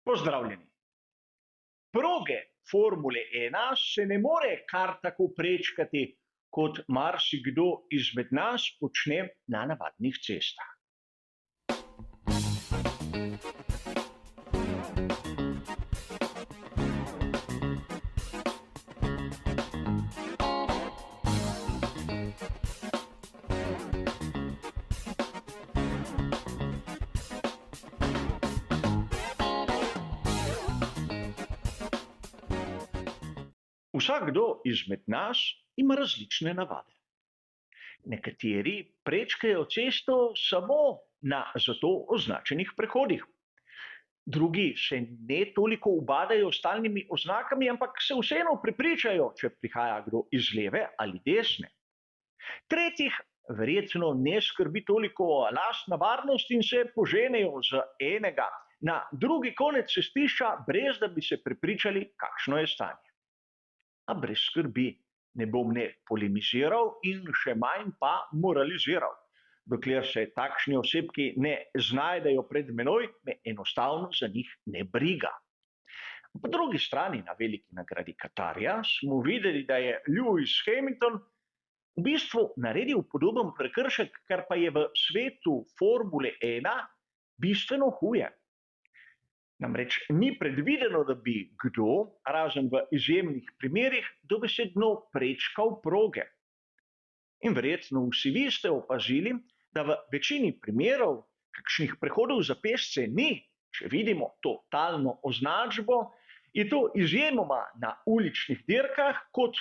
Pozdravljeni. Proge Formule 1 se ne more kar tako prečkati, kot marsikdo izmed nas počne na navadnih cestah. Vsakdo izmed nas ima različne navade. Nekateri prečkajo cesto samo na za to označenih prehodih. Drugi se ne toliko ubadajo s stalnimi oznakami, ampak se vseeno prepričajo, če prihaja kdo iz leve ali desne. Tretjih verjetno ne skrbi toliko lastna varnost in se poženejo z enega na drugi konec cestišča, brez da bi se prepričali, kakšno je stanje. A brez skrbi, ne bom ne polemiziral in še manj pa moraliziral. Dokler se takšni osebki ne znajdejo pred menoj, me enostavno za njih ne briga. Po drugi strani, na veliki nagradi Katarja, smo videli, da je Lewis Hamilton v bistvu naredil podoben prekršek, kar pa je v svetu Formule 1 bistveno huje. Namreč ni predvideno, da bi kdo, razen v izjemnih primerih, dobesedno prečkal proge. In verjetno vsi vi ste opazili, da v večini primerov kakšnih prehodov za pešce ni. Če vidimo to talno označbo, je to izjemoma na uličnih dirkah kot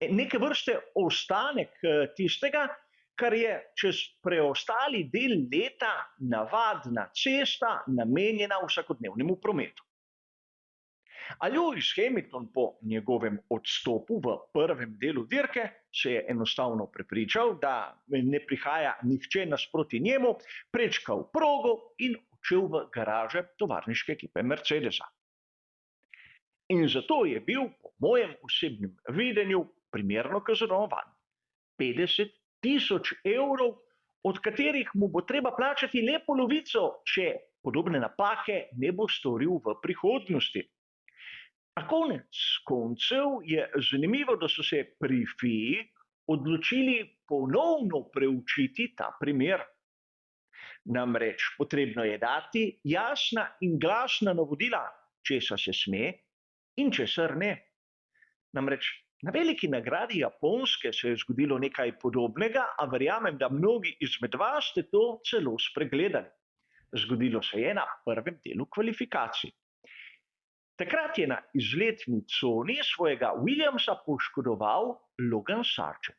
neke vrste ostanek tistega, kar je čez preostali del leta navadna cesta, namenjena vsakodnevnemu prometu. A Lewis Hamilton po njegovem odstopu v prvem delu dirke se je enostavno prepričal, da ne prihaja nihče nasproti njemu, prečkal progo in odšel v garaže tovarniške ekipe Mercedesa. In zato je bil, po mojem osebnem videnju, primerno kaznovan. 50.000 evrov, od katerih mu bo treba plačati le polovico, če podobne napake ne bo storil v prihodnosti. A konec koncev je zanimivo, da so se pri FII odločili ponovno preučiti ta primer. Namreč potrebno je dati jasna in glasna navodila, česa se sme in česar ne. Namreč na veliki nagradi Japonske se je zgodilo nekaj podobnega, a verjamem, da mnogi izmed vas ste to celo spregledali. Zgodilo se je na prvem delu kvalifikacij. Takrat je na izletni coni svojega Williamsa poškodoval Logan Sargent.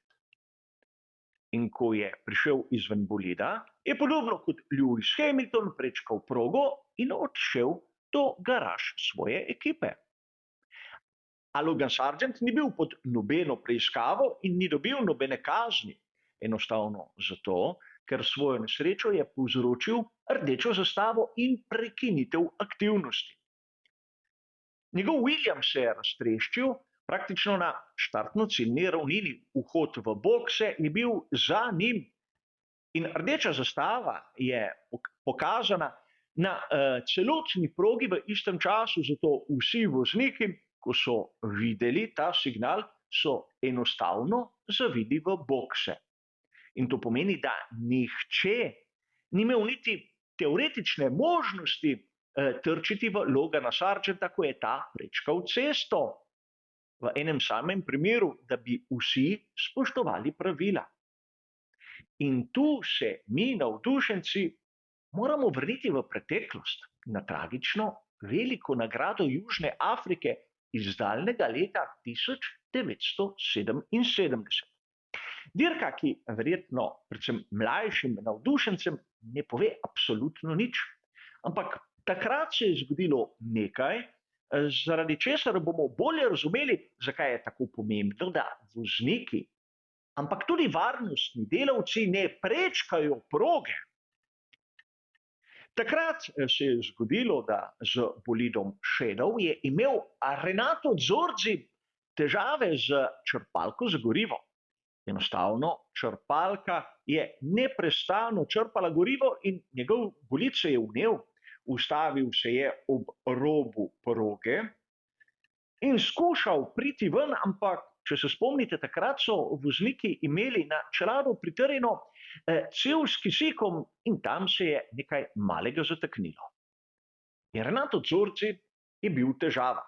In ko je prišel izven bolida, je podobno kot Lewis Hamilton prečkal progo in odšel do garaž svoje ekipe. A Logan Sargent ni bil pod nobeno preiskavo in ni dobil nobene kazni. Enostavno zato, ker svojo nesrečo je povzročil rdečo zastavo in prekinitev aktivnosti. Njegov Williams se je raztreščil, praktično na štartno-ciljni ravnini. Vhod v bokse je bil za njim. In rdeča zastava je pokazana na celotni progi v istem času, zato vsi vozniki, ko so videli ta signal, so enostavno zavili v bokse. In to pomeni, da nihče ni imel niti teoretične možnosti trčiti v Logana Sargenta, ko je ta prečkal cesto. V enem samem primeru, da bi vsi spoštovali pravila. In tu se mi, navdušenci, moramo vrniti v preteklost, na tragično veliko nagrado Južne Afrike iz daljnega leta 1977. Dirka, ki verjetno predvsem mlajšim navdušencem ne pove absolutno nič. Ampak takrat se je zgodilo nekaj, zaradi česar bomo bolje razumeli, zakaj je tako pomembno, da vozniki, ampak tudi varnostni delavci ne prečkajo proge. Takrat se je zgodilo, da z bolidom Shadow je imel Renato Zorzi težave z črpalko za gorivo. Enostavno, črpalka je neprestano črpala gorivo in njegov bolid se je vnel. ustavil se je ob robu proge in skušal priti ven, ampak če se spomnite, takrat so vozniki imeli na čeladu pritrjeno cev s kisikom in tam se je nekaj malega zataknilo. In Renato Zorzi je bil v težavah.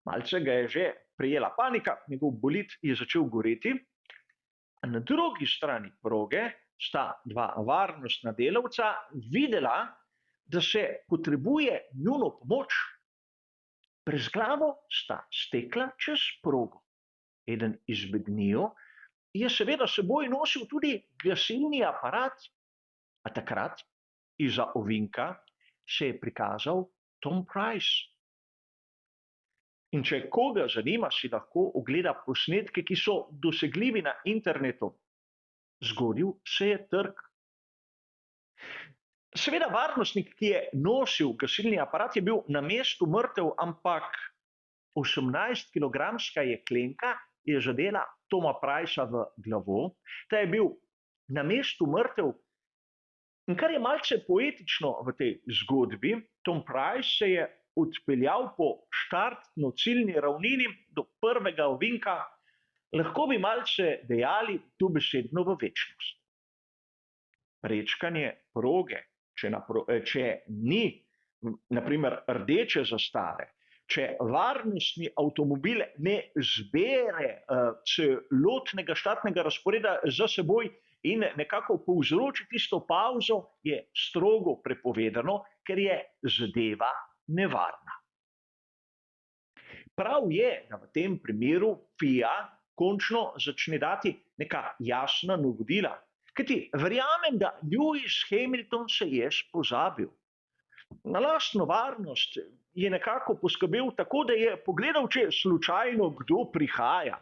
Malce ga je že prijela panika, njegov bolid je začel goreti. Na drugi strani proge sta dva varnostna delavca videla, da se potrebuje njuno pomoč. Brezglavo sta stekla čez progo. Eden izmed njiju je seveda s seboj nosil tudi gasilni aparat, a takrat izza ovinka se je prikazal Tom Price. In če koga zanima, si lahko ogleda posnetke, ki so dosegljivi na internetu. Zgodil se je trk. Seveda varnostnik, ki je nosil gasilni aparat, je bil na mestu mrtev, ampak 18-kilogramska jeklenka je zadela Toma Pricea v glavo, ta je bil na mestu mrtev. In kar je malce poetično v tej zgodbi, Tom Price se je odpeljal po štartno-ciljni ravnini do prvega ovinka, lahko bi malce dejali dobesedno v večnost. Prečkanje proge, če ni na primer rdeče zastave, če varnostni avtomobil ne zbere celotnega štartnega razporeda za seboj in nekako povzroči tisto pavzo, je strogo prepovedano, ker je zadeva nevarna. Prav je, da v tem primeru FIA končno začne dati neka jasna navodila, kajti verjamem, da Lewis Hamilton se je pozabil. Na lastno varnost je nekako poskrbel tako, da je pogledal, če slučajno kdo prihaja.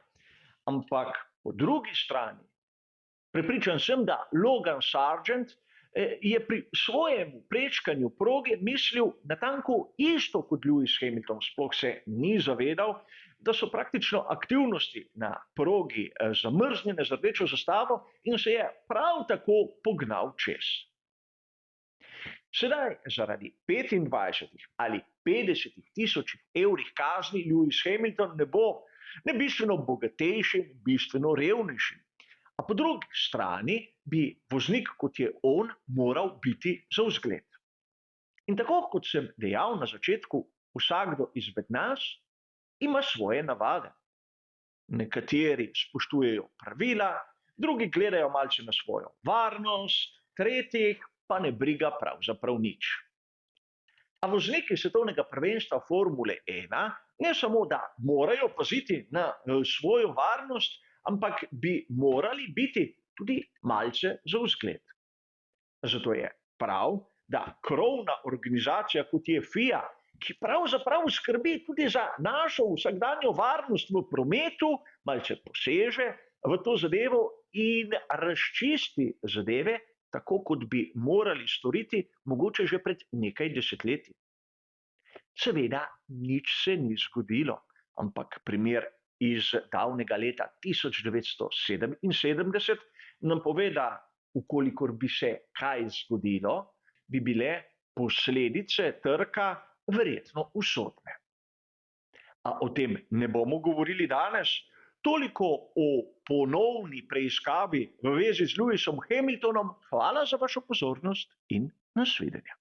Ampak po drugi strani, prepričan sem, da Logan Sargent je pri svojem prečkanju proge mislil natanko isto kot Lewis Hamilton, sploh se ni zavedal, da so praktično aktivnosti na progi zamrznjene z rdečo zastavo in se je prav tako pognal čez. Sedaj zaradi 25 ali 50 tisoč evrih kazni Lewis Hamilton ne bo ne bistveno bogatejši, bistveno revnejši. A po drugi strani bi voznik, kot je on, moral biti za vzgled. In tako kot sem dejal na začetku, vsakdo izmed nas ima svoje navade. Nekateri spoštujejo pravila, drugi gledajo malce na svojo varnost, tretjih pa ne briga pravzaprav nič. A vozniki svetovnega prvenstva Formule 1 ne samo, da morajo paziti na svojo varnost, ampak bi morali biti tudi malce za vzgled. Zato je prav, da krovna organizacija, kot je FIA, ki pravzaprav skrbi tudi za našo vsakdanjo varnost v prometu, malce poseže v to zadevo in razčisti zadeve, tako kot bi morali storiti mogoče že pred nekaj desetletji. Seveda, nič se ni zgodilo, ampak primer iz davnega leta 1977 nam pove, da ukolikor bi se kaj zgodilo, bi bile posledice trka verjetno usodne. A o tem ne bomo govorili danes. Toliko o ponovni preiskavi v zvezi z Lewisom Hamiltonom. Hvala za vašo pozornost in nasvidenje.